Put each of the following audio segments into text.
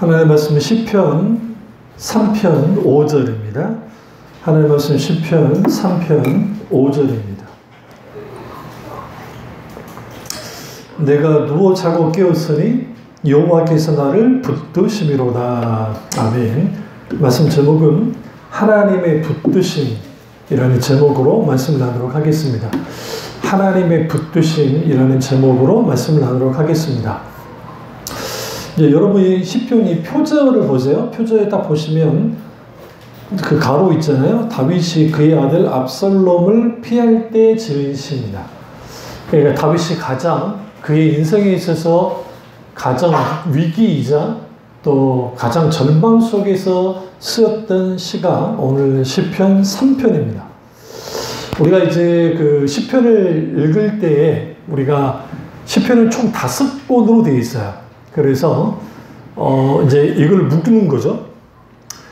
하나님의 말씀 시편 3편 5절입니다. 하나님의 말씀 시편 3편 5절입니다. 내가 누워 자고 깨었으니 여호와께서 나를 붙드심이로다. 아멘. 말씀 제목은 하나님의 붙드심이라는 제목으로 말씀을 나누도록 하겠습니다. 하나님의 붙드심이라는 제목으로 말씀을 나누도록 하겠습니다. 이제 여러분이 시편이 표절을 보세요. 표절에 딱 보시면 그 가로 있잖아요. 다윗이 그의 아들 압살롬을 피할 때 지은 시입니다. 그러니까 다윗이 가장 그의 인생에 있어서 가장 위기이자 또 가장 절망 속에서 쓰였던 시가 오늘 시편 3편입니다. 우리가 이제 그 시편을 읽을 때에 우리가 시편은 총 5권으로 되어 있어요. 그래서 이제 이걸 묶는 거죠.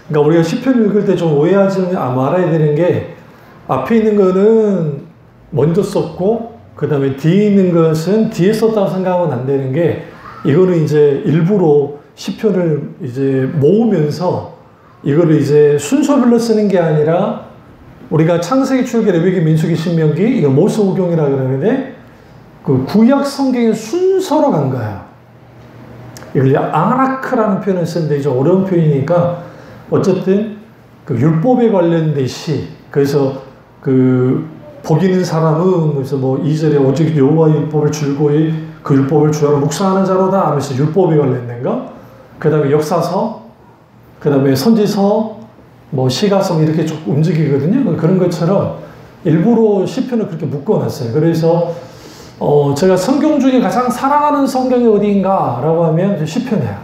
그러니까 우리가 시편을 읽을 때 좀 오해하지 말아야 되는 게 앞에 있는 거는 먼저 썼고 그 다음에 뒤에 있는 것은 뒤에 썼다고 생각하면 안 되는 게 이거는 이제 일부러 시편을 이제 모으면서 이거를 이제 순서별로 쓰는 게 아니라 우리가 창세기, 출애굽기, 레위기, 민수기, 신명기 이거 모세오경이라 그러는데 그 구약 성경의 순서로 간 거예요. 이걸 아라크라는 표현을 쓰는데 이제 어려운 표현이니까 어쨌든 그 율법에 관련된 시. 그래서 그 복 있는 사람은 그래서 뭐 2절에 오직 여호와의 율법을 줄고이 그 율법을 주야로 묵상하는 자로다 하면서 율법에 관련된 거. 그 다음에 역사서, 그 다음에 선지서, 뭐 시가서 이렇게 쭉 움직이거든요. 그런 것처럼 일부러 시편을 그렇게 묶어놨어요. 그래서 제가 성경 중에 가장 사랑하는 성경이 어디인가 라고 하면 시편이에요.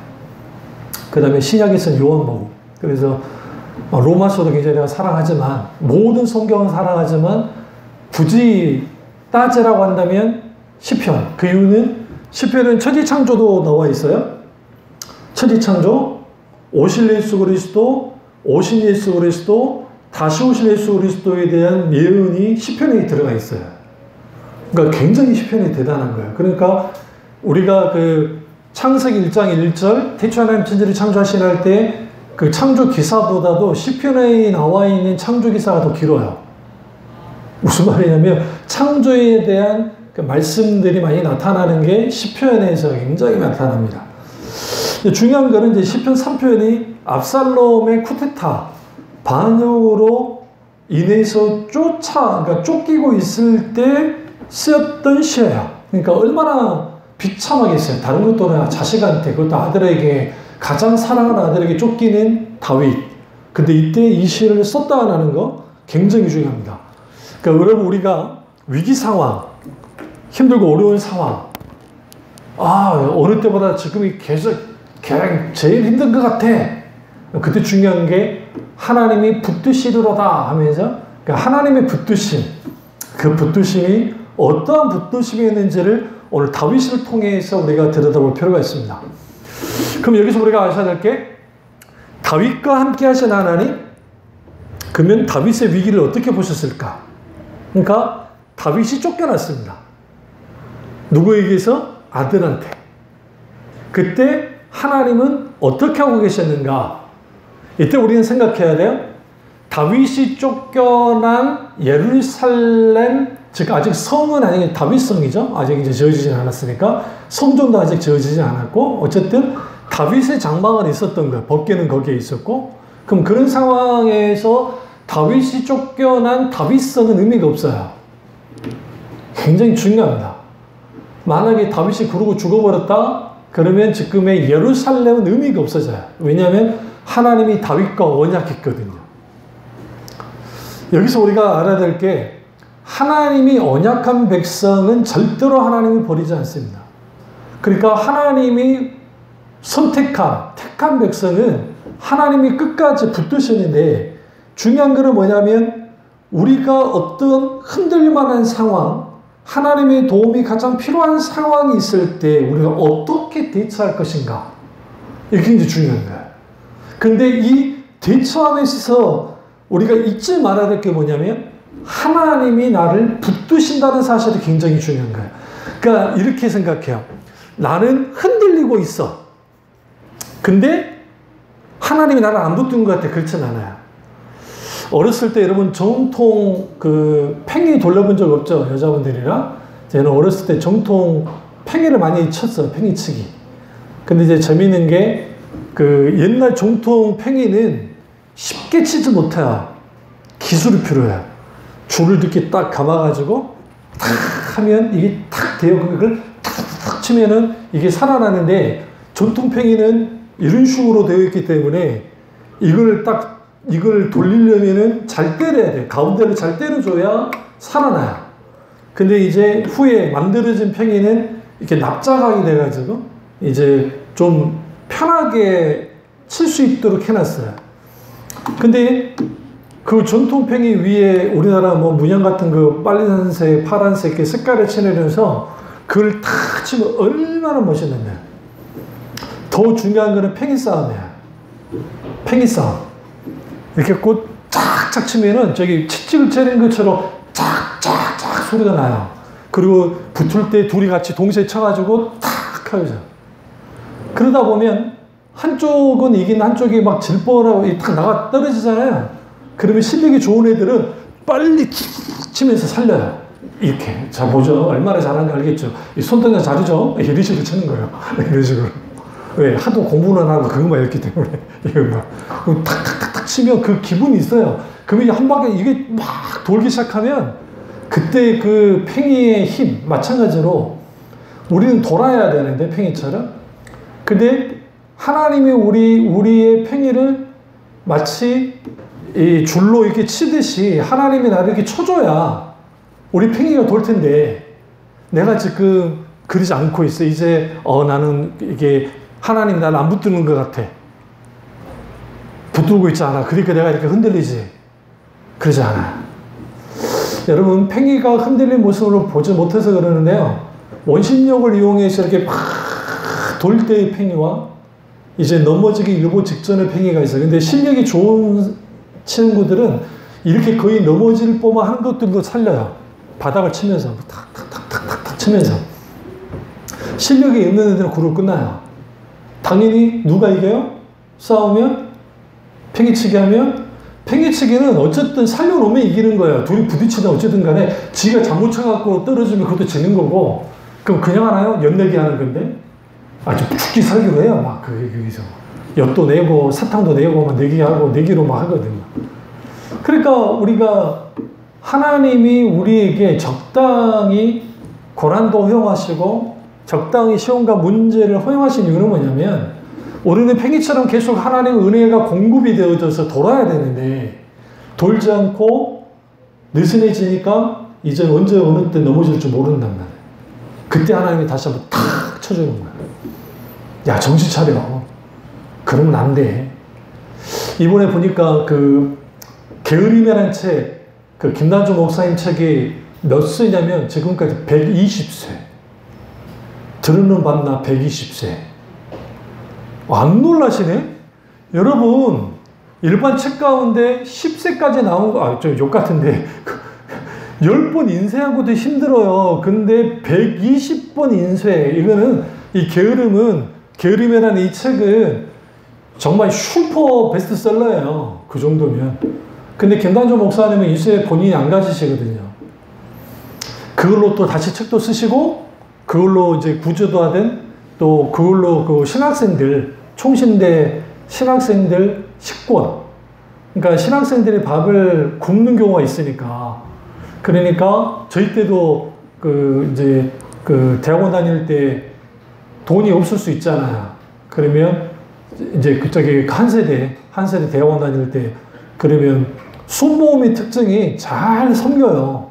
그 다음에 신약에서는 요한복음. 그래서 로마서도 굉장히 내가 사랑하지만 모든 성경은 사랑하지만 굳이 따지라고 한다면 시편. 그 이유는 시편은 천지창조도 나와 있어요. 천지창조, 오실 예수 그리스도, 오신 예수 그리스도, 다시 오실 예수 그리스도에 대한 예언이 시편에 들어가 있어요. 그러니까 굉장히 시편이 대단한 거예요. 그러니까 우리가 그 창세기 1장 1절 태초 하나님 천지를 창조하시나 할 때 그 창조 기사보다도 시편에 나와 있는 창조 기사가 더 길어요. 무슨 말이냐면 창조에 대한 그 말씀들이 많이 나타나는 게 시편에서 굉장히 나타납니다. 중요한 거는 이제 시편 3편이 압살롬의 쿠데타 반역으로 인해서 그러니까 쫓기고 있을 때 쓰였던 시예요. 그러니까 얼마나 비참하겠어요. 다른 것도 아니라 자식한테, 그것도 아들에게, 가장 사랑하는 아들에게 쫓기는 다윗. 근데 이때 이 시를 썼다 안 하는 거 굉장히 중요합니다. 그러니까 여러분 우리가 위기 상황, 힘들고 어려운 상황, 어느 때보다 지금이 계속 제일 힘든 것 같아. 그때 중요한 게 하나님이 붙드시리로다 하면서 그러니까 하나님의 붙드심, 그 붙드심이 어떠한 붙드심이었는지를 오늘 다윗을 통해서 우리가 들여다볼 필요가 있습니다. 그럼 여기서 우리가 아셔야 될 게 다윗과 함께 하신 하나님, 그러면 다윗의 위기를 어떻게 보셨을까? 그러니까 다윗이 쫓겨났습니다. 누구에게서? 아들한테. 그때 하나님은 어떻게 하고 계셨는가? 이때 우리는 생각해야 돼요. 다윗이 쫓겨난 예루살렘, 즉 아직 성은 아니고 다윗성이죠. 아직 이제 지어지지 않았으니까 성전도 아직 지어지지 않았고 어쨌든 다윗의 장막은 있었던 거예요. 법궤는 거기에 있었고 그럼 그런 상황에서 다윗이 쫓겨난 다윗성은 의미가 없어요. 굉장히 중요합니다. 만약에 다윗이 그러고 죽어버렸다 그러면 지금의 예루살렘은 의미가 없어져요. 왜냐하면 하나님이 다윗과 언약했거든요. 여기서 우리가 알아야 될 게 하나님이 언약한 백성은 절대로 하나님이 버리지 않습니다. 그러니까 하나님이 택한 백성은 하나님이 끝까지 붙드시는데 중요한 것은 뭐냐면 우리가 어떤 흔들릴 만한 상황, 하나님의 도움이 가장 필요한 상황이 있을 때 우리가 어떻게 대처할 것인가. 이게 이제 중요한 거예요. 근데 이 대처함에 있어서 우리가 잊지 말아야 될 게 뭐냐면 하나님이 나를 붙드신다는 사실이 굉장히 중요한 거예요. 그러니까 이렇게 생각해요. 나는 흔들리고 있어. 근데 하나님이 나를 안 붙든 것 같아. 그렇진 않아요. 어렸을 때 여러분 정통 그 팽이 돌려본 적 없죠? 여자분들이랑. 저는 어렸을 때 정통 팽이를 많이 쳤어요. 팽이치기. 근데 이제 재밌는 게 그 옛날 정통 팽이는 쉽게 치지 못해요. 기술이 필요해요. 줄을 이렇게 딱 감아가지고 탁 하면 이게 탁 돼요. 그걸 탁 치면은 이게 살아나는데 전통 팽이는 이런 식으로 되어 있기 때문에 이걸 돌리려면은 잘 때려야 돼. 가운데를 잘 때려줘야 살아나요. 근데 이제 후에 만들어진 팽이는 이렇게 납작하게 돼가지고 이제 좀 편하게 칠 수 있도록 해놨어요. 근데 그 전통 팽이 위에 우리나라 뭐 문양 같은 그 빨간색, 파란색 색깔을 칠해내서 그걸 탁 치면 얼마나 멋있는데. 더 중요한 거는 팽이 싸움이야. 팽이 싸움. 이렇게 꽃 쫙쫙 치면은 저기 채찍을 채는 것처럼 쫙쫙쫙 소리가 나요. 그리고 붙을 때 둘이 같이 동시에 쳐가지고 탁 하죠. 그러다 보면 한쪽은 이긴 한쪽이 막 질뻔하고 탁 나가 떨어지잖아요. 그러면 실력이 좋은 애들은 빨리 치면서 살려요. 이렇게. 자, 보죠. 얼마나 잘하는지 알겠죠? 이 손동작 잘하죠? 이런 식으로 치는 거예요. 이런 식으로. 왜? 하도 공부는 하고 그것만 했기 때문에. 이거 막. 탁탁탁탁 치면 그 기분이 있어요. 그러면 한 바퀴 이게 막 돌기 시작하면 그때 그 팽이의 힘, 마찬가지로 우리는 돌아야 되는데, 팽이처럼. 근데 하나님이 우리의 팽이를 마치 이 줄로 이렇게 치듯이 하나님이 나를 이렇게 쳐줘야 우리 팽이가 돌 텐데, 내가 지금 그러지 않고 있어. 이제 나는 이게 하나님 나를 안 붙드는 것 같아. 붙들고 있지 않아. 그러니까 내가 이렇게 흔들리지. 그러지 않아. 여러분, 팽이가 흔들린 모습을 보지 못해서 그러는데요. 원심력을 이용해서 이렇게 막 돌 때의 팽이와 이제 넘어지기 일보 직전의 팽이가 있어요. 근데 실력이 좋은 친구들은 이렇게 거의 넘어질 뻔만 하는 것들도 살려요. 바닥을 치면서 탁탁탁탁탁 치면서. 실력이 없는 애들은 그룹 끝나요. 당연히 누가 이겨요? 싸우면? 팽이치기 하면? 팽이치기는 어쨌든 살려놓으면 이기는 거예요. 둘이 부딪히든 어쨌든 간에 지가 잘못 쳐갖고 떨어지면 그것도 지는 거고. 그럼 그냥 하나요? 연내기 하는 건데? 아주 죽기 살기로 해요. 막 거기서 엿도 내고 사탕도 내고 막 내기하고 내기로 막 하거든요. 그러니까 우리가 하나님이 우리에게 적당히 고난도 허용하시고 적당히 시험과 문제를 허용하신 이유는 뭐냐면, 우리는 팽이처럼 계속 하나님의 은혜가 공급이 되어져서 돌아야 되는데 돌지 않고 느슨해지니까 이제 언제 어느 때 넘어질 줄 모른단 말이에요. 그때 하나님이 다시 한번 탁 쳐주는 거예요. 야, 정신 차려. 그러면 안 돼. 이번에 보니까 그 게으름이라는 책, 그 김단주 목사님 책이 몇 세냐면 지금까지 120세. 들으는 밤낮 120세. 안 놀라시네? 여러분, 일반 책 가운데 10세까지 나온 거, 좀 욕 같은데, 10번 인쇄한 것도 힘들어요. 근데 120번 인쇄. 이거는, 이 게으름이라는 이 책은 정말 슈퍼 베스트셀러예요. 그 정도면. 근데 김단조 목사님은 이제 본인이 안 가지시거든요. 그걸로 또 다시 책도 쓰시고, 그걸로 이제 구조도 하든, 또 그걸로 그 신학생들, 총신대 신학생들 식권. 그러니까 신학생들이 밥을 굶는 경우가 있으니까. 그러니까 저희 때도 이제 대학원 다닐 때 돈이 없을 수 있잖아요. 그러면 이제 그쪽에 한 세대 대학원 다닐 때 그러면 순모음의 특징이 잘 섬겨요.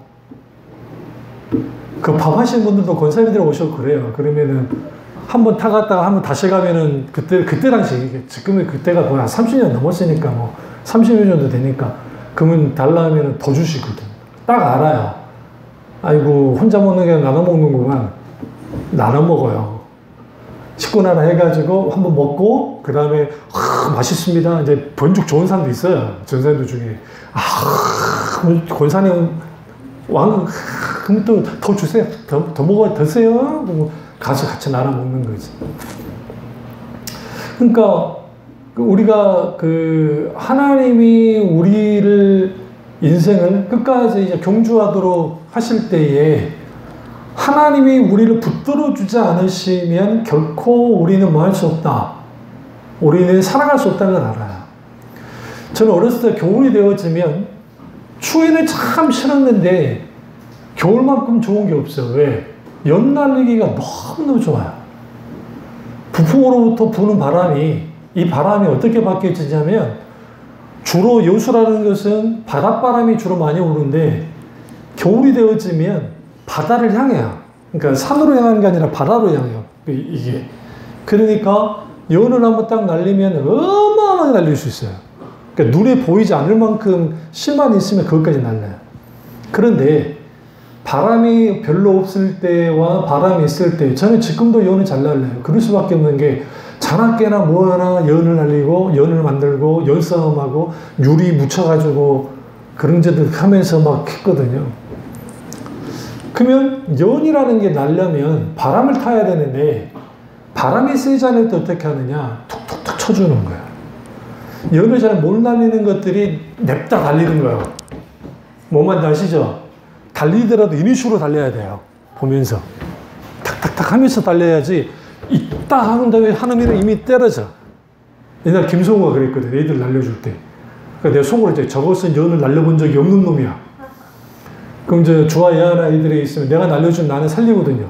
그 밥 하시는 분들도 권사님들 오셔서 그래요. 그러면은 한번 타갔다가 한번 다시 가면은 그때 당시, 지금은 그때가 거의 한 30년 넘었으니까 뭐 30년 정도 되니까 그러면 달라 하면은 더 주시거든. 딱 알아요. 아이고, 혼자 먹는 게 나눠 먹는구만. 나눠 먹어요. 식권 하나 해가지고 한번 먹고, 그 다음에, 맛있습니다. 이제 번죽 좋은 사람도 있어요. 전사님들 중에. 권사님, 그럼 또 더 주세요. 더 먹어, 드세요. 가서 같이 나눠 먹는 거지. 그러니까, 우리가 하나님이 우리를 인생을 끝까지 이제 경주하도록 하실 때에 하나님이 우리를 붙들어 주지 않으시면 결코 우리는 뭐 할 수 없다. 우리는 살아갈 수 없다는 걸 알아요. 저는 어렸을 때 겨울이 되어지면 추위는 참 싫었는데 겨울만큼 좋은 게 없어요. 왜? 연 날리기가 너무너무 좋아요. 부풍으로부터 부는 바람이, 이 바람이 어떻게 바뀌어지냐면 주로 여수라는 것은 바닷바람이 주로 많이 오는데 겨울이 되어지면 바다를 향해요. 그러니까 산으로 향하는 게 아니라 바다로 향해요. 이게. 그러니까 연을 한번 딱 날리면 어마어마하게 날릴 수 있어요. 그러니까 눈에 보이지 않을 만큼 실만 있으면 그것까지 날라요. 그런데 바람이 별로 없을 때와 바람이 있을 때, 저는 지금도 연을 잘 날려요. 그럴 수밖에 없는 게 자나깨나 뭐하나 연을 날리고 연을 만들고 연싸움하고 유리 묻혀가지고 그런 짓들 하면서 막 했거든요. 그러면 연이라는 게 날려면 바람을 타야 되는데 바람이 세지 않을 때 어떻게 하느냐? 툭툭툭 쳐주는 거예요. 연을 잘 못 날리는 것들이 냅다 달리는 거예요. 뭔 말인지 아시죠? 달리더라도 이니슈로 달려야 돼요. 보면서. 탁탁탁 하면서 달려야지 있다 하는 다음에 하느면 이미 떨어져. 옛날 김성우가 그랬거든. 애들 날려줄 때. 그러니까 내가 속으로 이제 저것은 연을 날려본 적이 없는 놈이야. 그럼 이제 주와 예하나 애들이 있으면 내가 날려준 나는 살리거든요.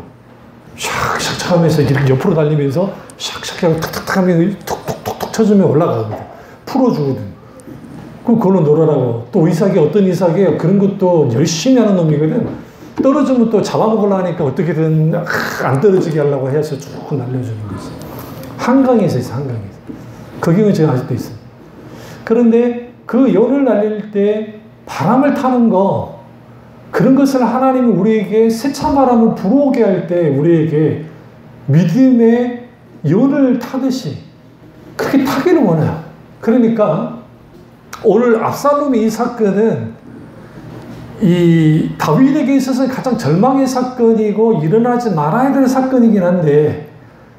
샥샥 하면서 이렇게 옆으로 달리면서 샥샥 하고 탁탁탁 하면 툭툭툭툭 쳐주면 올라가거든. 풀어주거든. 그럼 그걸로 놀아라고. 또 의사기 어떤 의사기에 그런 것도 열심히 하는 놈이거든. 떨어지면 또 잡아먹으려고 하니까 어떻게든 안 떨어지게 하려고 해서 쭉 날려주는 거지. 한강에서 있어, 한강에서. 그 경우 제가 아직도 있어요. 그런데 그 연을 날릴 때 바람을 타는 거, 그런 것을 하나님이 우리에게 세찬 바람을 불어오게 할 때 우리에게 믿음의 연을 타듯이 그렇게 타기를 원해요. 그러니까 오늘 압살롬의 이 사건은 이 다윗에게 있어서 가장 절망의 사건이고 일어나지 말아야 될 사건이긴 한데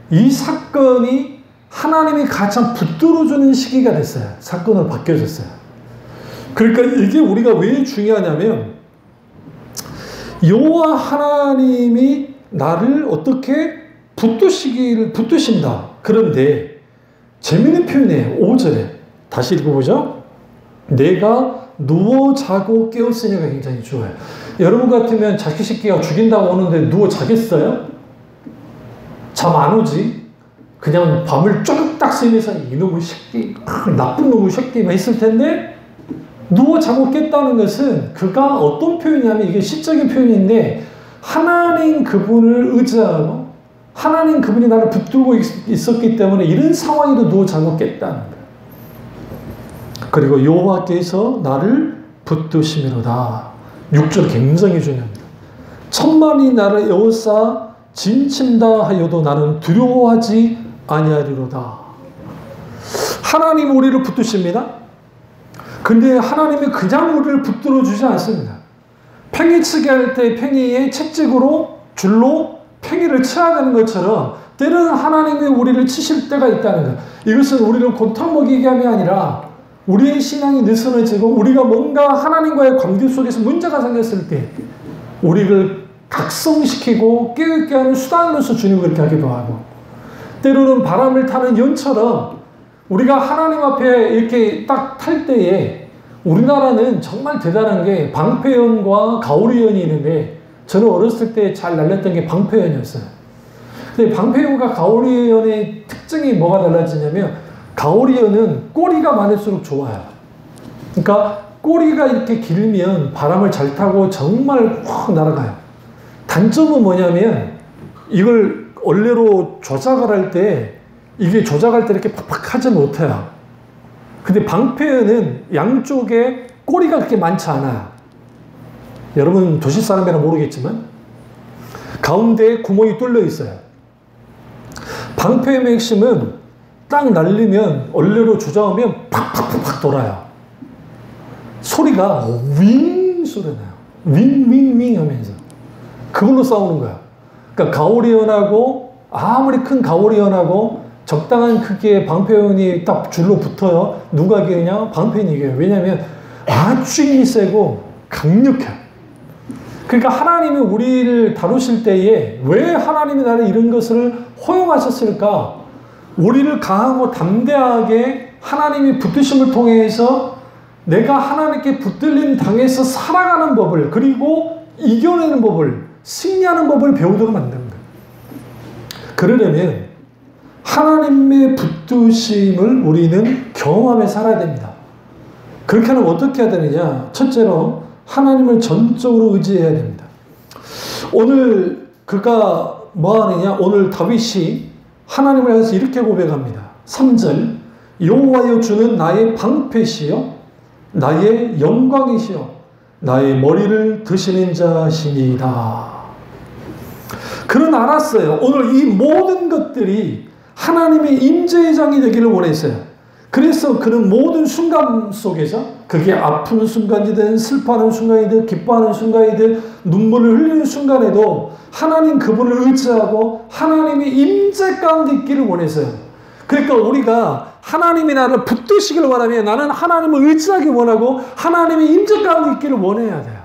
이 사건이 하나님이 가장 붙들어주는 시기가 됐어요. 사건으로 바뀌어졌어요. 그러니까 이게 우리가 왜 중요하냐면 여호와 하나님이 나를 어떻게 붙드신다. 그런데 재미있는 표현이에요. 5절에 다시 읽어보죠. 내가 누워 자고 깨었으니가 굉장히 좋아요. 여러분 같으면 자기 새끼가 죽인다고 오는데 누워 자겠어요? 잠 안 오지? 그냥 밤을 쫄딱 새면서 이놈의 새끼, 나쁜 놈의 새끼만 했을 텐데 누워 자고 깼다는 것은 그가 어떤 표현이냐면 이게 시적인 표현인데 하나님 그분을 의지하고 하나님 그분이 나를 붙들고 있었기 때문에 이런 상황에도 누워 자고 깼다는 거예요. 그리고 여호와께서 나를 붙드심이로다. 6절 굉장히 중요합니다. 천만이 나를 에워싸 진친다 하여도 나는 두려워하지 아니하리로다. 하나님 우리를 붙드십니다. 근데 하나님이 그냥 우리를 붙들어 주지 않습니다. 팽이치기 할 때 팽이에 채찍으로 줄로 팽이를 쳐야 되는 것처럼 때로는 하나님이 우리를 치실 때가 있다는 거예요. 이것은 우리를 고통 먹이게 함이 아니라 우리의 신앙이 느슨해지고 우리가 뭔가 하나님과의 관계 속에서 문제가 생겼을 때 우리를 각성시키고 깨어있게 하는 수단으로서 주님 그렇게 하기도 하고 때로는 바람을 타는 연처럼 우리가 하나님 앞에 이렇게 딱 탈 때에 우리나라는 정말 대단한 게 방패연과 가오리연이 있는데 저는 어렸을 때 잘 날렸던 게 방패연이었어요. 근데 방패연과 가오리연의 특징이 뭐가 달라지냐면 가오리연은 꼬리가 많을수록 좋아요. 그러니까 꼬리가 이렇게 길면 바람을 잘 타고 정말 확 날아가요. 단점은 뭐냐면 이걸 원래로 조작을 할 때 이게 조작할 때 이렇게 팍팍 하지 못해요. 근데 방패연은 양쪽에 꼬리가 그렇게 많지 않아요. 여러분 도시 사람이라 모르겠지만 가운데에 구멍이 뚫려 있어요. 방패의 핵심은 딱 날리면 원래로 조작하면 팍팍팍팍 돌아요. 소리가 윙 소리 나요. 윙윙윙 하면서 그걸로 싸우는 거야. 그러니까 가오리연하고 아무리 큰 가오리연하고 적당한 크기의 방패원이 딱 줄로 붙어요. 누가 이기냐? 방패인이 이겨요. 왜냐하면 아주 힘이 세고 강력해. 그러니까 하나님이 우리를 다루실 때에 왜 하나님이 나를 이런 것을 허용하셨을까? 우리를 강하고 담대하게 하나님이 붙드심을 통해서 내가 하나님께 붙들림 당해서 살아가는 법을, 그리고 이겨내는 법을, 승리하는 법을 배우도록 만드는 거예요. 그러려면 하나님의 붙드심을 우리는 경험하며 살아야 됩니다. 그렇게 하면 어떻게 해야 되느냐? 첫째로 하나님을 전적으로 의지해야 됩니다. 오늘 그가 뭐 하느냐? 오늘 다윗이 하나님을 향해서 이렇게 고백합니다. 3절, 여호와여 주는 나의 방패시요 나의 영광이시요 나의 머리를 드시는 자시니이다. 그는 알았어요. 오늘 이 모든 것들이 하나님의 임재의 장이 되기를 원했어요. 그래서 그는 모든 순간 속에서, 그게 아픈 순간이든 슬퍼하는 순간이든 기뻐하는 순간이든 눈물을 흘리는 순간에도 하나님 그분을 의지하고 하나님의 임재 가운데 있기를 원했어요. 그러니까 우리가 하나님이 나를 붙드시길 원하면 나는 하나님을 의지하기 원하고 하나님의 임재 가운데 있기를 원해야 돼요.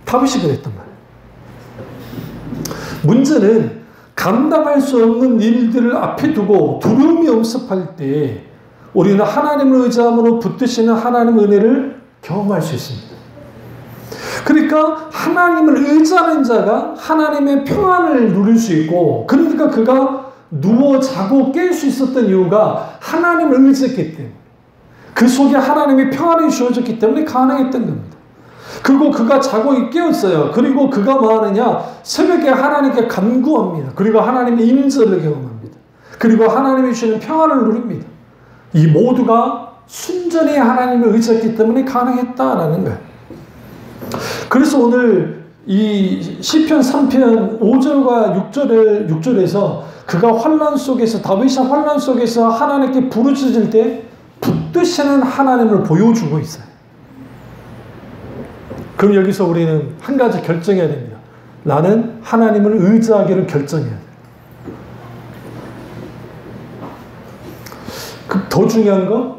다윗이 그랬단 말이에요. 문제는 감당할 수 없는 일들을 앞에 두고 두려움이 엄습할 때 우리는 하나님을 의지함으로 붙드시는 하나님의 은혜를 경험할 수 있습니다. 그러니까 하나님을 의지하는 자가 하나님의 평안을 누릴 수 있고, 그러니까 그가 누워 자고 깰 수 있었던 이유가 하나님을 의지했기 때문에, 그 속에 하나님의 평안이 주어졌기 때문에 가능했던 겁니다. 그리고 그가 자고 깨었어요. 그리고 그가 뭐 하느냐? 새벽에 하나님께 간구합니다. 그리고 하나님의 임재를 경험합니다. 그리고 하나님이 주시는 평안을 누립니다. 이 모두가 순전히 하나님을 의지했기 때문에 가능했다라는 거예요. 그래서 오늘 이 시편 3편 5절과 6절에서 그가 환난 속에서, 다윗이 환난 속에서 하나님께 부르짖을 때 붙드시는 하나님을 보여주고 있어요. 그럼 여기서 우리는 한 가지 결정해야 됩니다. 나는 하나님을 의지하기를 결정해야 돼요. 더 중요한 건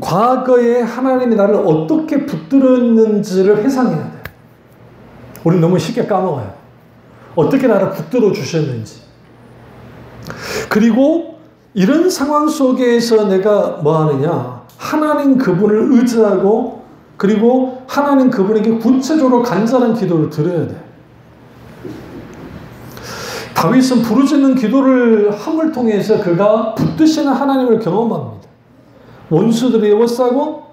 과거에 하나님이 나를 어떻게 붙들었는지를 회상해야 돼요. 우리는 너무 쉽게 까먹어요. 어떻게 나를 붙들어 주셨는지. 그리고 이런 상황 속에서 내가 뭐 하느냐? 하나님 그분을 의지하고, 그리고 하나님 그분에게 구체적으로 간절한 기도를 드려야 돼요. 다윗은 부르짖는 기도를 함을 통해서 그가 붙드시는 하나님을 경험합니다. 원수들이 에워싸고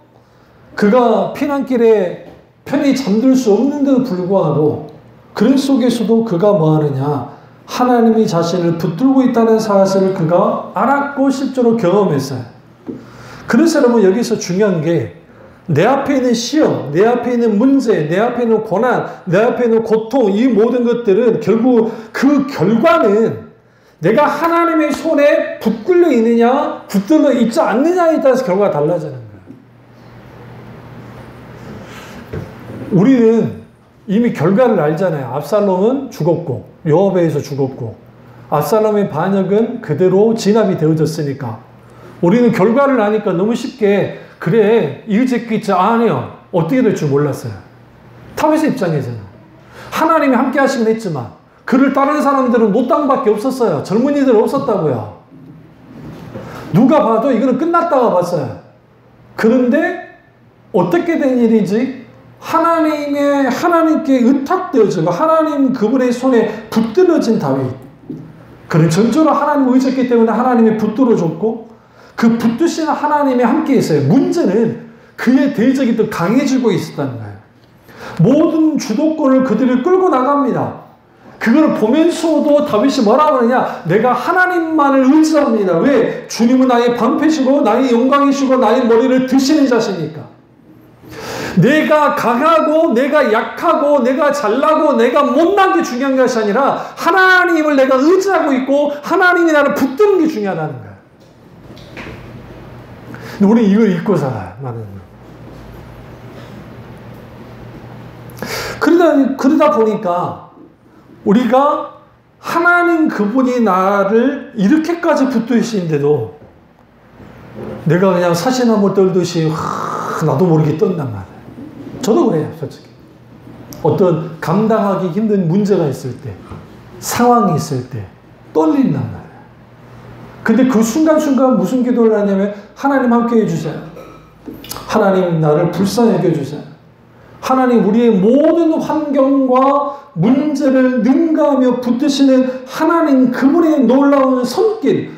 그가 피난길에 편히 잠들 수 없는데도 불구하고 그런 속에서도 그가 뭐 하느냐? 하나님이 자신을 붙들고 있다는 사실을 그가 알았고 실제로 경험했어요. 그래서 여러분 여기서 중요한 게 내 앞에 있는 시험, 내 앞에 있는 문제, 내 앞에 있는 고난, 내 앞에 있는 고통, 이 모든 것들은 결국 그 결과는 내가 하나님의 손에 붙들려 있느냐, 붙들려 있지 않느냐에 따라서 결과가 달라지는 거예요. 우리는 이미 결과를 알잖아요. 압살롬은 죽었고, 요압에 의해서 죽었고, 압살롬의 반역은 그대로 진압이 되어졌으니까 우리는 결과를 아니까 너무 쉽게 그래 이의제끼지 아니요 어떻게 될 줄 몰랐어요. 다윗의 입장에서는 하나님이 함께 하시긴 했지만 그를 따르는 사람들은 노땅밖에 없었어요. 젊은이들 없었다고요. 누가 봐도 이거는 끝났다고 봤어요. 그런데 어떻게 된 일이지? 하나님께 의탁되어지고 하나님 그분의 손에 붙들어진 다윗. 그는 전적으로 하나님을 의지했기 때문에 하나님이 붙들어줬고 그 붙드시는 하나님이 함께 있어요. 문제는 그의 대적이 더 강해지고 있었다는 거예요. 모든 주도권을 그들이 끌고 나갑니다. 그걸 보면서도 다윗이 뭐라고 하느냐? 내가 하나님만을 의지합니다. 왜? 주님은 나의 방패시고 나의 영광이시고 나의 머리를 드시는 자시니까. 내가 강하고 내가 약하고 내가 잘나고 내가 못난 게 중요한 것이 아니라 하나님을 내가 의지하고 있고 하나님이 나를 붙드는 게 중요하다는 거예요. 우리 이걸 잊고 살아요. 많은. 그러다 보니까 우리가 하나님 그분이 나를 이렇게까지 붙드시는데도 내가 그냥 사시나무 떨듯이 나도 모르게 떤단 말이에요. 저도 그래요, 솔직히. 어떤 감당하기 힘든 문제가 있을 때, 상황이 있을 때 떨린단 말이에요. 근데 그 순간순간 무슨 기도를 하냐면 하나님 함께 해주세요. 하나님 나를 불쌍히 여겨주세요. 하나님 우리의 모든 환경과 문제를 능가하며 붙드시는 하나님 그분의 놀라운 손길,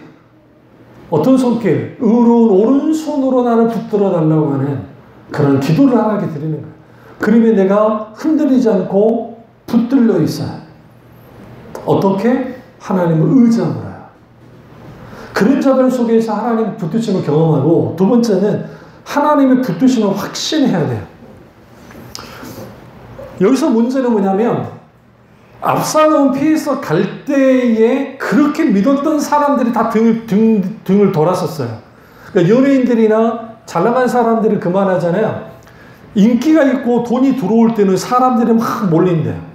어떤 손길? 의로운 오른손으로 나를 붙들어 달라고 하는 그런 기도를 하나님께 드리는 거예요. 그러면 내가 흔들리지 않고 붙들려 있어요. 어떻게? 하나님을 의지함으로요. 그런 자들 속에서 하나님의 붙드심을 경험하고, 두 번째는 하나님의 붙드심을 확신해야 돼요. 여기서 문제는 뭐냐면 압살롬 피해서 갈 때에 그렇게 믿었던 사람들이 다 등을 돌았었어요. 그러니까 연예인들이나 잘 나간 사람들이 그만하잖아요. 인기가 있고 돈이 들어올 때는 사람들이 막 몰린대요.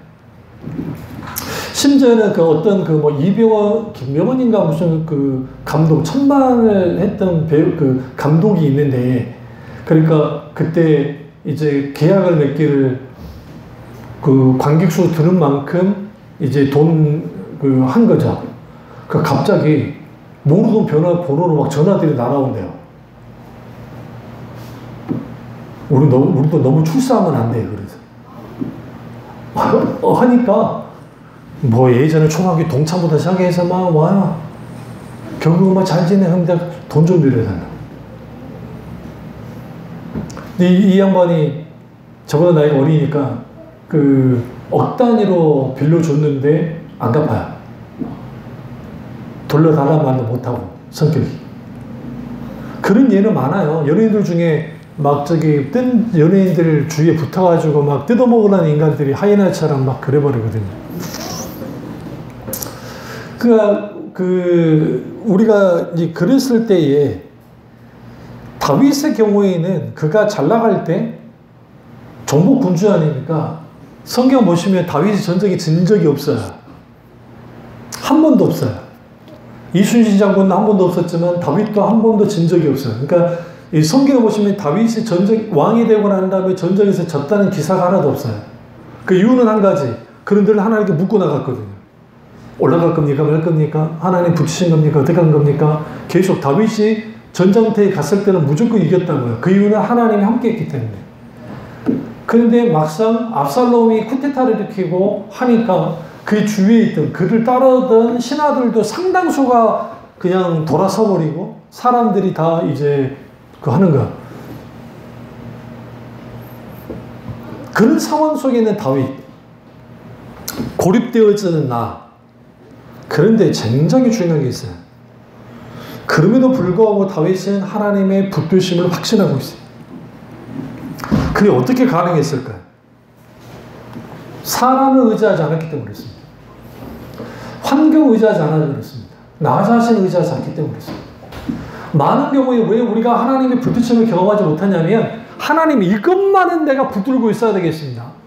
심지어는 그 어떤 그 뭐 이병헌, 김병헌인가 무슨 그 감독, 천만을 했던 배우 그 감독이 있는데, 그러니까 그때 이제 계약을 맺기를 그 관객수 드는 만큼 이제 돈 그 한 거죠. 그 갑자기 모르던 번호로 막 전화들이 날아온대요. 우리도 너무 출세하면 안 돼요. 그래서 하니까 뭐 예전에 초등학교 동창부터 시작해서 막 와요. 결국은 막 잘 지내 형들 돈 좀 빌려달라. 이 양반이 저보다 나이가 어리니까 그 억 단위로 빌려줬는데 안 갚아요. 돌려달라는 말도 못하고 성격이. 그런 예는 많아요. 연예인들 중에 막 저기 뜬 연예인들 주위에 붙어가지고 막 뜯어먹으려는 인간들이 하이에나처럼 막 그래버리거든요. 우리가 이제 그랬을 때에 다윗의 경우에는 그가 잘 나갈 때 정복 군주 아닙니까? 성경 보시면 다윗이 전쟁에 진 적이 없어요. 한 번도 없어요. 이순신 장군은 한 번도 없었지만 다윗도 한 번도 진 적이 없어요. 그러니까 이 성경에 보시면 다윗이 왕이 되고 난 다음에 전쟁에서 졌다는 기사가 하나도 없어요. 그 이유는 한 가지. 그런들 하나님께 묻고 나갔거든요. 올라갈 겁니까? 말 겁니까? 하나님 붙이신 겁니까? 어떻게 한 겁니까? 계속 다윗이 전장터에 갔을 때는 무조건 이겼다고요. 그 이유는 하나님이 함께 했기 때문에. 그런데 막상 압살롬이 쿠데타를 일으키고 하니까 그 주위에 있던 그를 따르던 신하들도 상당수가 그냥 돌아서 버리고 사람들이 다 이제 그 하는 거야. 그런 상황 속에 있는 다윗, 고립되어지는 나. 그런데 굉장히 중요한 게 있어요. 그럼에도 불구하고 다윗은 하나님의 붙드심을 확신하고 있어요. 그게 어떻게 가능했을까요? 사람을 의지하지 않았기 때문에 그렇습니다. 환경을 의지하지 않아서 그렇습니다. 나 자신을 의지하지 않기 때문에 그렇습니다. 많은 경우에 왜 우리가 하나님의 붙드심을 경험하지 못하냐면 하나님 이것만은 내가 붙들고 있어야 되겠습니다.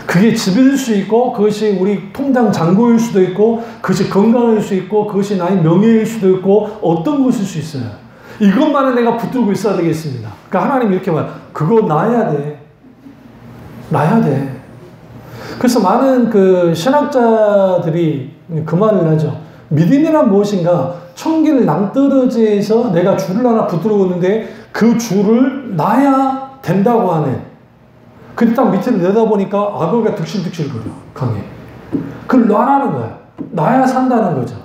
그게 집일 수 있고 그것이 우리 통장 잔고일 수도 있고 그것이 건강일 수 있고 그것이 나의 명예일 수도 있고 어떤 것일 수 있어요. 이것만은 내가 붙들고 있어야 되겠습니다. 그러니까 하나님 이렇게 말해요. 그거 놔야 돼. 놔야 돼. 그래서 많은 그 신학자들이 그 말을 하죠. 믿음이란 무엇인가? 천길 낭떠러지에서 내가 줄을 하나 붙들고 있는데 그 줄을 놔야 된다고 하는. 근데 딱 밑을 내다보니까 악어가 득실득실거려. 강에. 그걸 놔라는 거야. 놔야 산다는 거죠.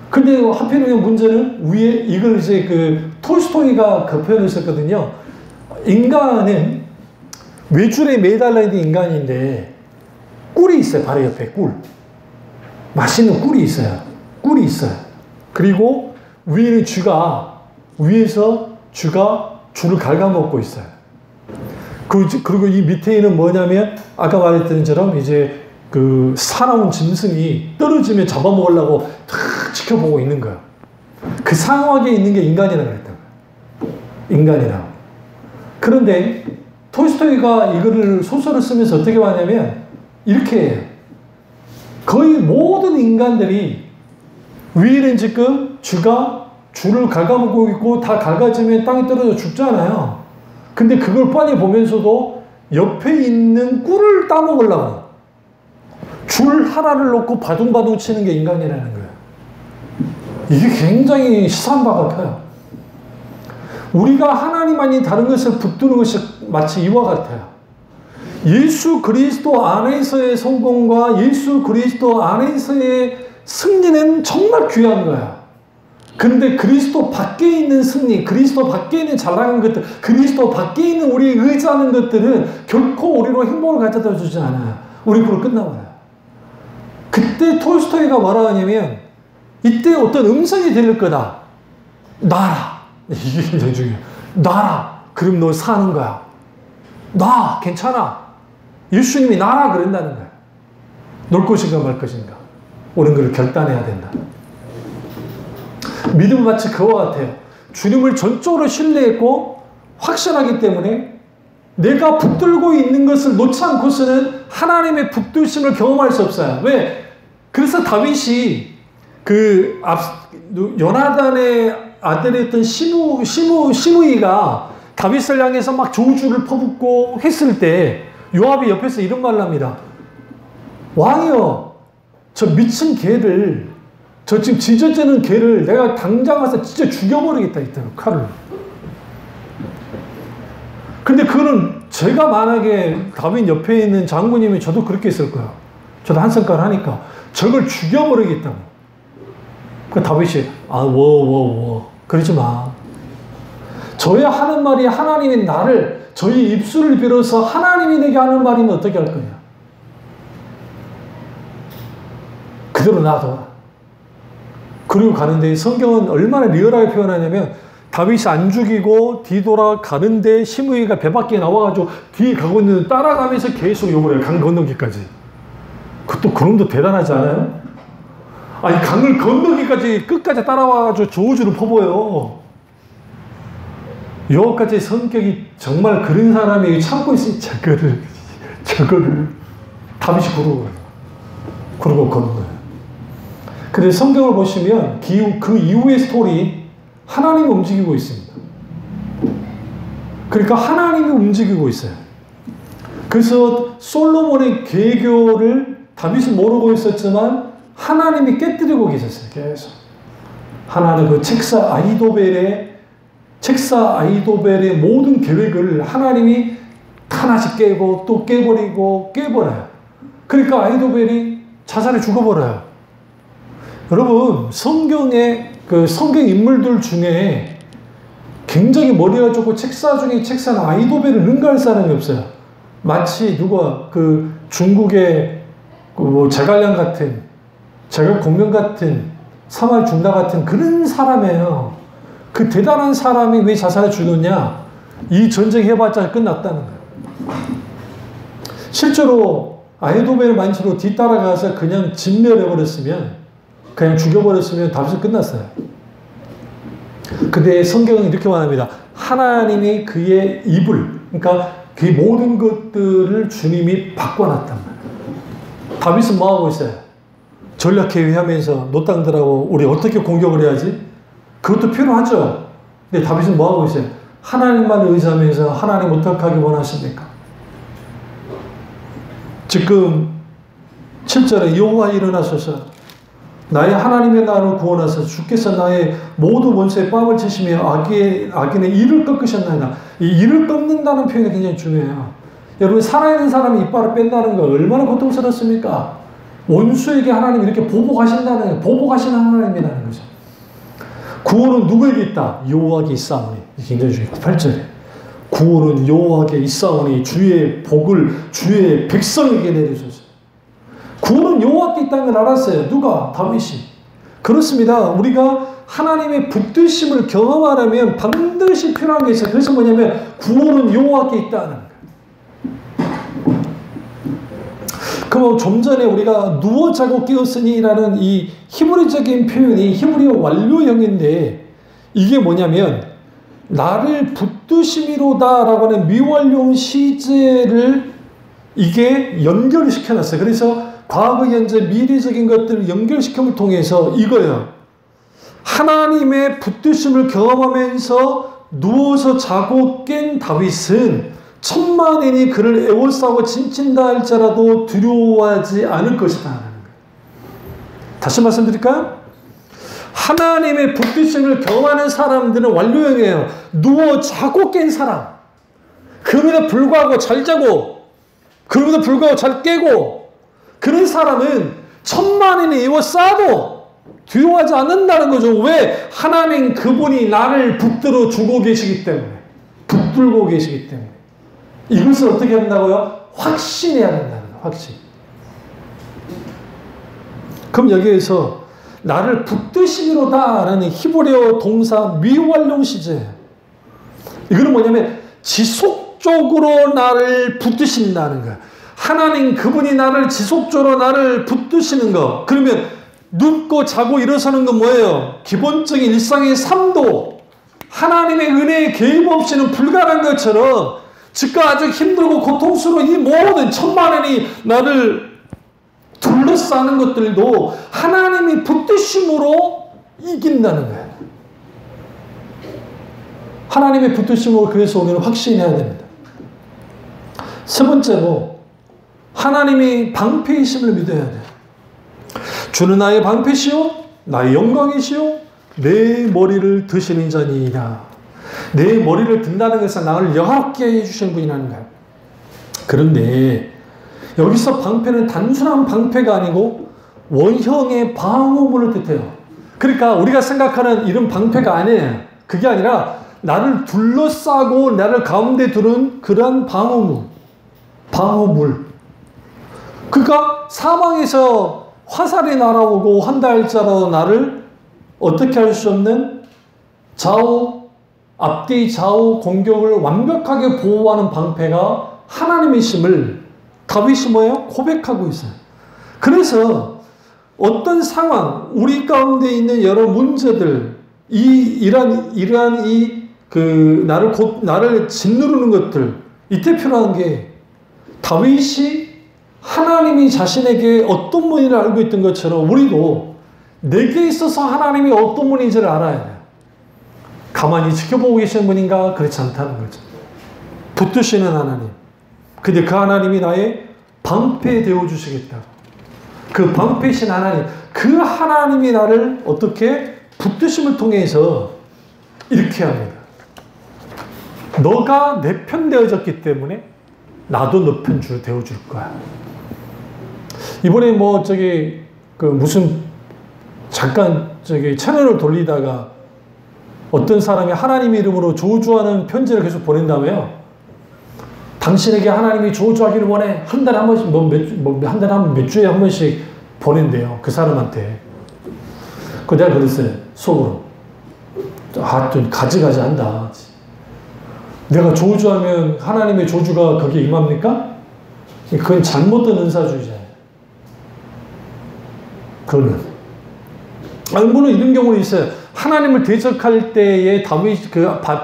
근데 하필이면 문제는 위에 이걸 이제 그 톨스토이가 그 표현을 썼거든요. 인간은 외줄에 매달려 있는 인간인데 꿀이 있어요. 바로 옆에 꿀. 맛있는 꿀이 있어요. 꿀이 있어요. 그리고 위에는 위에서 쥐가 줄을 갉아먹고 있어요. 그리고 이 밑에는 뭐냐면 아까 말했던 것처럼 이제 그 사나운 짐승이 떨어지면 잡아먹으려고 탁 지켜보고 있는 거야. 그 상황에 있는 게 인간이라고 그랬던 거야. 인간이라고. 그런데 톨스토이가 이거를 소설을 쓰면서 어떻게 하냐면 이렇게 해요. 거의 모든 인간들이 위에는 지금 쥐가 줄을 갉아먹고 있고 다 갉아지면 땅에 떨어져 죽잖아요. 근데 그걸 뻔히 보면서도 옆에 있는 꿀을 따먹으려고 줄 하나를 놓고 바둥바둥 치는 게 인간이라는 거예요. 이게 굉장히 시사한 바가 커요. 우리가 하나님 아닌 다른 것을 붙드는 것이 마치 이와 같아요. 예수 그리스도 안에서의 성공과 예수 그리스도 안에서의 승리는 정말 귀한 거야. 그런데 그리스도 밖에 있는 승리, 그리스도 밖에 있는 잘 나가는 것들, 그리스도 밖에 있는 우리 의지하는 것들은 결코 우리로 행복을 가져다 주지 않아요. 우리 그걸 끝나버려요. 그때 톨스토이가 뭐라 하냐면 이때 어떤 음성이 들릴 거다. 놔라. 이게 굉장히 중요해요. 놔라. 그럼 너 사는 거야. 놔. 괜찮아. 예수님이 놔라 그런다는 거야. 놀 것인가 말 것인가. 옳은 것을 결단해야 된다. 믿음은 마치 그와 같아요. 주님을 전적으로 신뢰했고 확신하기 때문에 내가 붙들고 있는 것을 놓지 않고서는 하나님의 붙드심을 경험할 수 없어요. 왜? 그래서 다윗이 그 요나단의 아들이었던 시므이가 다윗을 향해서 막 저주를 퍼붓고 했을 때 요압이 옆에서 이런 말을 합니다. 왕이여, 저 미친 개를, 저 지금 짖어대는 개를 내가 당장 가서 진짜 죽여버리겠다 했다고, 칼을. 근데 그거는 제가 만약에 다윗 옆에 있는 장군님이 저도 그렇게 했을 거야. 저도 한 성깔 하니까 저걸 죽여버리겠다고. 그 다윗이 그러지 마. 저야 하는 말이 하나님이 나를, 저희 입술을 빌어서 하나님이 내게 하는 말이면 어떻게 할 거냐. 그대로 놔둬라. 그리고 가는데 성경은 얼마나 리얼하게 표현하냐면 다윗이 안 죽이고 뒤돌아 가는데 시므이가 배 밖에 나와가지고 뒤에 가고 있는데 따라가면서 계속 욕을 해요. 강 건너기까지. 그것도 그놈도 대단하지 않아요? 아니 강을 건너기까지 끝까지 따라와가지고 저주를 퍼부어요. 여기까지 성격이 정말 그런 사람이 참고 있으니 저거를 다윗이 그러고 건너요. 근데 성경을 보시면 그 이후의 스토리 하나님이 움직이고 있습니다. 그러니까 하나님이 움직이고 있어요. 그래서 솔로몬의 계교를 다윗은 모르고 있었지만 하나님이 깨뜨리고 계셨어요. 계속. 하나는 그 책사 아이도벨의 모든 계획을 하나님이 하나씩 깨고 또 깨버리고 깨버려요. 그러니까 아이도벨이 자살해 죽어버려요. 여러분, 성경의 그 성경 인물들 중에 굉장히 머리가 좋고 책사 중에 책사는 아이도벨을 능가할 사람이 없어요. 마치 누가 그 중국의 그 제갈량 같은, 제갈공명 같은, 사마리 중다 같은 그런 사람이에요. 그 대단한 사람이 왜 자살해 죽었냐? 이 전쟁 해봤자 끝났다는 거예요. 실제로 아이도벨 만치로 뒤따라가서 그냥 진멸해버렸으면, 그냥 죽여버렸으면 다윗은 끝났어요. 근데 성경은 이렇게 말합니다. 하나님이 그의 입을, 그러니까 그 모든 것들을 주님이 바꿔놨단 말이에요. 다윗은 뭐하고 있어요? 전략회의하면서 노땅들하고 우리 어떻게 공격을 해야지? 그것도 필요하죠. 근데 다윗은 뭐하고 있어요? 하나님만 의지하면서 하나님 어떻게 하기 원하십니까? 지금 7절에 여호와 일어나소서 나의 하나님의 나를 구원하소서 주께서 나의 모든 원수의 뺨을 치시며 악인의 이를 꺾으셨나이다. 이 이를 꺾는다는 표현이 굉장히 중요해요. 여러분 살아있는 사람이 이빨을 뺀다는 거 얼마나 고통스럽습니까? 원수에게 하나님이 이렇게 보복하신다는, 보복하시는 하나님이라는 거죠. 구원은 누구에게 있다? 여호와께 있사오니. 굉장히 중요해요. 8절에 구원은 여호와께 있사오니 주의 복을 주의 백성에게 내리소서. 구원은 여호와께 있다는 걸 알았어요. 누가? 다윗이. 그렇습니다. 우리가 하나님의 붙드심을 경험하려면 반드시 필요한 게 있어요. 그래서 뭐냐면 구원은 여호와께 있다는 거예요. 그럼 좀 전에 우리가 누워 자고 깨었으니라는 이 히브리적인 표현이 히브리어 완료형인데 이게 뭐냐면 나를 붙드심이로다 라고 하는 미완료형 시제를 이게 연결을 시켜놨어요. 그래서 과거, 현재, 미래적인 것들을 연결시킴을 통해서 이거예요. 하나님의 붙드심을 경험하면서 누워서 자고 깬 다윗은 천만인이 그를 에워싸고 진친다 할지라도 두려워하지 않을 것이다. 다시 말씀드릴까요? 하나님의 붙드심을 경험하는 사람들은 완료형이에요. 누워 자고 깬 사람. 그럼에도 불구하고 잘 자고, 그럼에도 불구하고 잘 깨고, 그런 사람은 천만인이 에워싸도 두려워하지 않는다는 거죠. 왜? 하나님 그분이 나를 붙들어 주고 계시기 때문에. 붙들고 계시기 때문에. 이것을 어떻게 한다고요? 확신해야 된다는 거예요. 확신. 그럼 여기에서 나를 붙드시기로다 라는 히브리어 동사 미완료 시제예요. 이거는 뭐냐면 지속적으로 나를 붙드신다는 거예요. 하나님 그분이 나를 지속적으로 나를 붙드시는 거. 그러면 눕고 자고 일어서는 건 뭐예요? 기본적인 일상의 삶도 하나님의 은혜의 개입 없이는 불가능한 것처럼 즉각 아주 힘들고 고통스러운 이 모든 천만인이 나를 둘러싸는 것들도 하나님이 붙드심으로 이긴다는 거예요. 하나님의 붙드심으로 그래서 우리는 확신해야 됩니다. 세 번째로 하나님이 방패이심을 믿어야 돼요. 주는 나의 방패시오 나의 영광이시오 내 머리를 드시는 자니이다. 내 머리를 든다는 것은 나를 영화롭게 해주시는 분이라는 거예요. 그런데 여기서 방패는 단순한 방패가 아니고 원형의 방어문을 뜻해요. 그러니까 우리가 생각하는 이런 방패가 아니에요. 그게 아니라 나를 둘러싸고 나를 가운데 두는 그러한 방어문, 방어물. 그러니까 사방에서 화살이 날아오고 한다 할지라도 나를 어떻게 할 수 없는 좌우, 앞뒤 좌우 공격을 완벽하게 보호하는 방패가 하나님이심을 다윗이 뭐예요? 고백하고 있어요. 그래서 어떤 상황, 우리 가운데 있는 여러 문제들, 나를 짓누르는 것들, 이때 필요한 게 다윗이 하나님이 자신에게 어떤 분인지를 알고 있던 것처럼 우리도 내게 있어서 하나님이 어떤 분인지를 알아야 돼요. 가만히 지켜보고 계시는 분인가? 그렇지 않다는 거죠. 붙드시는 하나님. 근데 그 하나님이 나의 방패 되어주시겠다. 그 방패신 하나님, 그 하나님이 나를 어떻게 붙드심을 통해서 이렇게 합니다. 너가 내 편 되어졌기 때문에 나도 너 편 되어줄 거야. 이번에 잠깐 채널을 돌리다가 어떤 사람이 하나님 이름으로 저주하는 편지를 계속 보낸 다음에요. 당신에게 하나님이 저주하기를 원해. 한 달에 한 번씩, 한 달에 몇 주에 한 번씩 보낸대요. 그 사람한테. 내가 그랬어요. 속으로. 좀 가지가지 한다. 내가 저주하면 하나님의 저주가 거기에 임합니까? 그건 잘못된 은사주의자예요. 그거는. 물론 이런 경우는 있어요. 하나님을 대적할 때에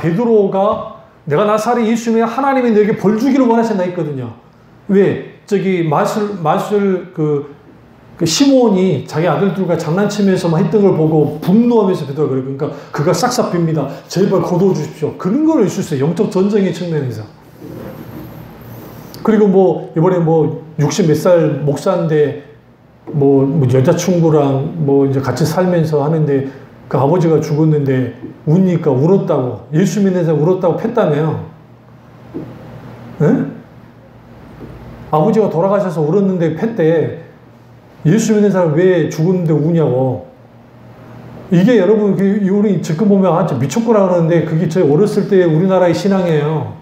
베드로가 내가 나사렛 예수님의 하나님이 내게 벌 주기를 원하신다 했거든요. 왜? 시몬이 자기 아들들과 장난치면서 했던 걸 보고 분노하면서 베드로가 그래요. 그러니까 그가 싹싹 빕니다. 제발 거두어 주십시오. 그런 걸 있었어요. 영적 전쟁의 측면에서. 그리고 이번에 60 몇 살 목사인데 여자친구랑 이제 같이 살면서 하는데 그 아버지가 죽었는데 우니까 울었다고, 예수 믿는 사람 울었다고 팼다며요. 네? 아버지가 돌아가셔서 울었는데 팼대. 예수 믿는 사람 왜 죽었는데 우냐고. 이게 여러분, 우리 지금 보면 미쳤구나 그러는데 그게 저희 어렸을 때 우리나라의 신앙이에요.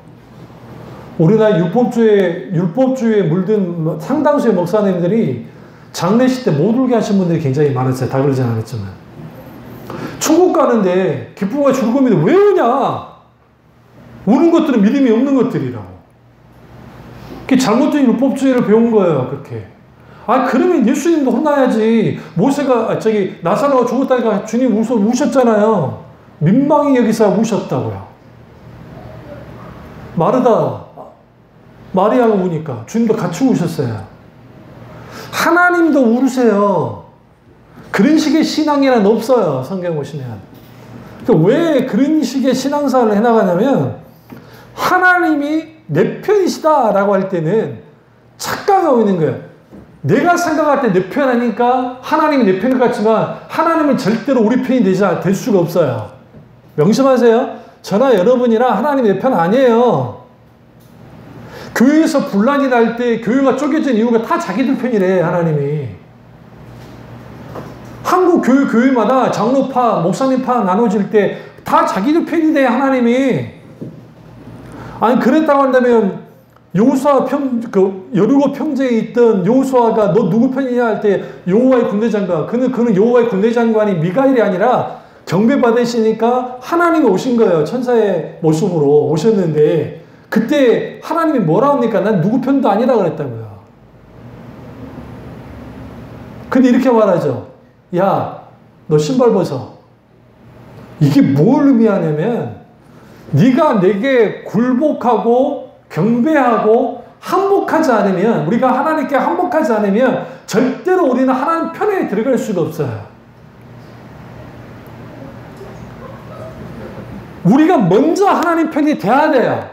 우리나라 율법주의에 물든 상당수의 목사님들이 장례식 때 못 울게 하신 분들이 굉장히 많았어요. 다 그러진 않았지만. 천국 가는데 기쁨과 즐거움인데 왜 우냐? 우는 것들은 믿음이 없는 것들이라고. 그게 잘못된 율법주의를 배운 거예요. 그렇게. 그러면 예수님도 혼나야지. 나사로가 죽었다니까 주님 우셨잖아요. 민망히 여기서 우셨다고요. 마리아가 우니까 주님도 같이 우셨어요. 하나님도 울으세요. 그런 식의 신앙이란 없어요. 성경 보시면. 왜 그런 식의 신앙생활을 해나가냐면 하나님이 내 편이시다라고 할 때는 착각하고 있는 거예요. 내가 생각할 때 내 편 하니까 하나님이 내 편일 것 같지만 하나님은 절대로 우리 편이 될 수가 없어요. 명심하세요. 저나 여러분이나 하나님 내 편 아니에요. 교회에서 분란이 날 때 교회가 쪼개진 이유가 다 자기들 편이래. 하나님이. 한국 교회마다 장로파, 목사님파 나눠질 때 다 자기들 편이래. 하나님이. 아니 그랬다고 한다면 여호수아 여리고 평지에 있던 여호수아가 너 누구 편이냐 할 때 여호와의 군대장관, 그는 여호와의 군대장관이 미가엘이 아니라 경배 받으시니까 하나님이 오신 거예요. 천사의 모습으로 오셨는데 그때 하나님이 뭐라 합니까? 난 누구 편도 아니라 그랬다고요. 근데 이렇게 말하죠. 야, 너 신발 벗어. 이게 뭘 의미하냐면 네가 내게 굴복하고 경배하고 한복하지 않으면, 우리가 하나님께 한복하지 않으면 절대로 우리는 하나님 편에 들어갈 수가 없어요. 우리가 먼저 하나님 편이 돼야 돼요.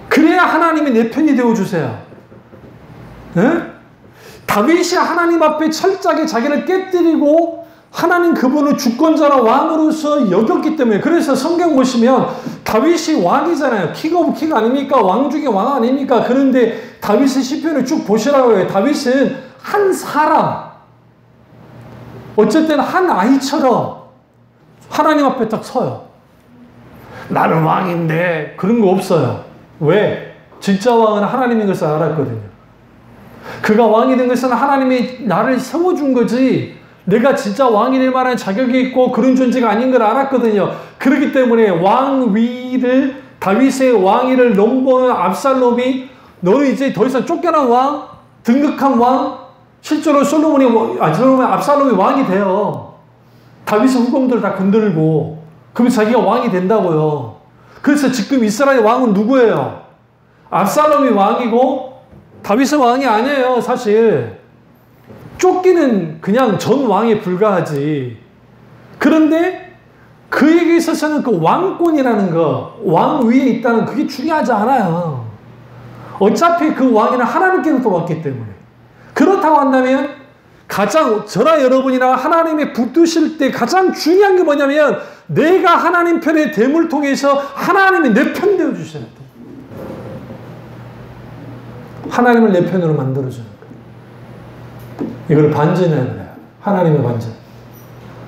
그래야 하나님이 내 편이 되어주세요. 네? 다윗이 하나님 앞에 철저하게 자기를 깨뜨리고 하나님 그분을 주권자나 왕으로서 여겼기 때문에, 그래서 성경 보시면 다윗이 왕이잖아요. 킹 오브 킹 아닙니까? 왕 중에 왕 아닙니까? 그런데 다윗의 시편을 쭉 보시라고 해요. 다윗은 한 사람, 어쨌든 한 아이처럼 하나님 앞에 딱 서요. 나는 왕인데 그런 거 없어요. 왜? 진짜 왕은 하나님인 것을 알았거든요. 그가 왕이 된 것은 하나님이 나를 세워준 거지 내가 진짜 왕이 될 만한 자격이 있고 그런 존재가 아닌 걸 알았거든요. 그렇기 때문에 왕위를, 다윗의 왕위를 넘보는 압살롬이 너는 이제 더 이상 쫓겨난 왕, 등극한 왕, 실제로 압살롬이 왕이 돼요. 다윗의 후궁들 다 건들고 그럼 자기가 왕이 된다고요. 그래서 지금 이스라엘 왕은 누구예요? 압살롬이 왕이고 다윗의 왕이 아니에요. 사실 쫓기는 그냥 전 왕에 불과하지. 그런데 그에게 있어서는 그 왕권이라는 거, 왕 위에 있다는 그게 중요하지 않아요. 어차피 그 왕위는 하나님께로부터 왔기 때문에. 그렇다고 한다면 가장 저나 여러분이나 하나님의 붙드실 때 가장 중요한 게 뭐냐면 내가 하나님 편의 됨을 통해서 하나님이 내 편 되어주셔야 돼. 하나님을 내 편으로 만들어주는 거예요. 이걸 반전이라고 해요. 하나님의 반전.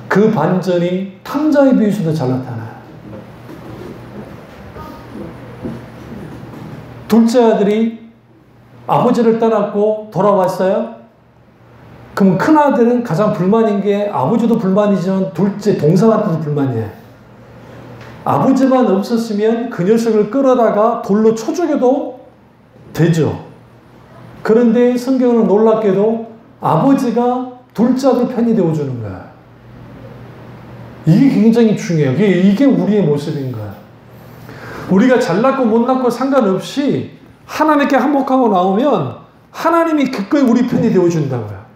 그 반전이 탕자의 비유에서도 잘 나타나요. 둘째 아들이 아버지를 떠났고 돌아왔어요. 그럼 큰 아들은 가장 불만인 게 아버지도 불만이지만 둘째 동생한테도 불만이에요. 아버지만 없었으면 그 녀석을 끌어다가 돌로 쳐 죽여도 되죠. 그런데 성경은 놀랍게도 아버지가 둘째 아들 편이 되어주는 거야. 이게 굉장히 중요해요. 이게 우리의 모습인 거야. 우리가 잘났고 못났고 상관없이 하나님께 한복하고 나오면 하나님이 기꺼이 우리 편이 되어준다고요.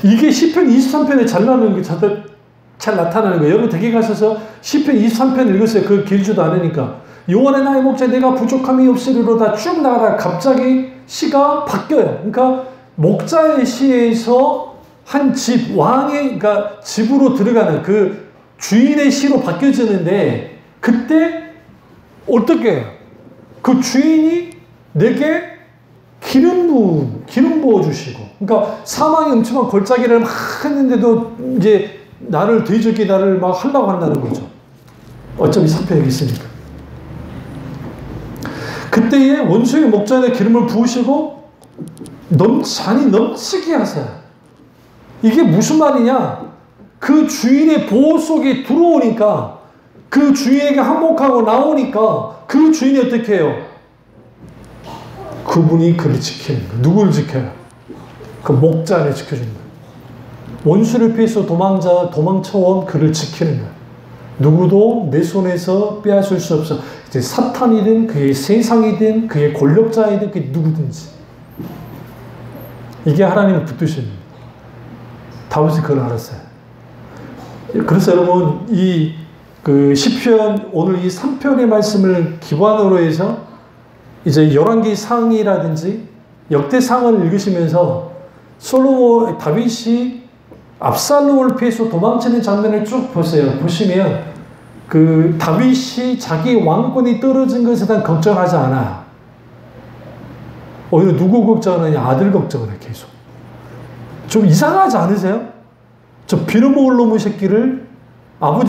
이게 시편 23편에 잘 나타나는 거예요. 여러분 댁에 가셔서 시편 23편 읽으세요. 그거 길지도 않으니까. 여호와의 나의 목자 내가 부족함이 없으리로다 쭉 나가다가 갑자기 시가 바뀌어요. 그러니까 목자의 시에서 한 집, 왕의, 그러니까 집으로 들어가는 그 주인의 시로 바뀌어지는데 그때 어떻게 해요? 그 주인이 내게 기름 부어주시고, 그러니까 사망의 음침한 골짜기를 막 했는데도 이제 나를 하려고 한다는 거죠. 어차피 사표 여기 있으니까. 그때에 원수의 목전에 기름을 부으시고 잔이 넘치게 하세요. 이게 무슨 말이냐? 그 주인의 보호 속에 들어오니까, 그 주인에게 항복하고 나오니까 그 주인이 어떻게 해요? 그분이 그를 지키는 거예요. 누구를 지켜요? 그 목자를 지켜주는 거예요. 원수를 피해서 도망쳐온 그를 지키는 거예요. 누구도 내 손에서 빼앗을 수 없어. 이제 사탄이든 그의 세상이든 그의 권력자이든 그게 누구든지. 이게 하나님을 붙드시는 거예요. 다윗이 그걸 알았어요. 그래서 여러분 그 시편 오늘 이 3편의 말씀을 기반으로 해서 이제 열왕기 상이라든지 역대상을 읽으시면서 다윗이 압살롬을 피해서 도망치는 장면을 쭉 보세요. 보시면 그 다윗이 자기 왕권이 떨어진 것에 대한 걱정하지 않아. 오히려 누구 걱정하느냐? 아들 걱정을 해, 계속. 좀 이상하지 않으세요? 저 빌어먹을 놈의 새끼를 아버지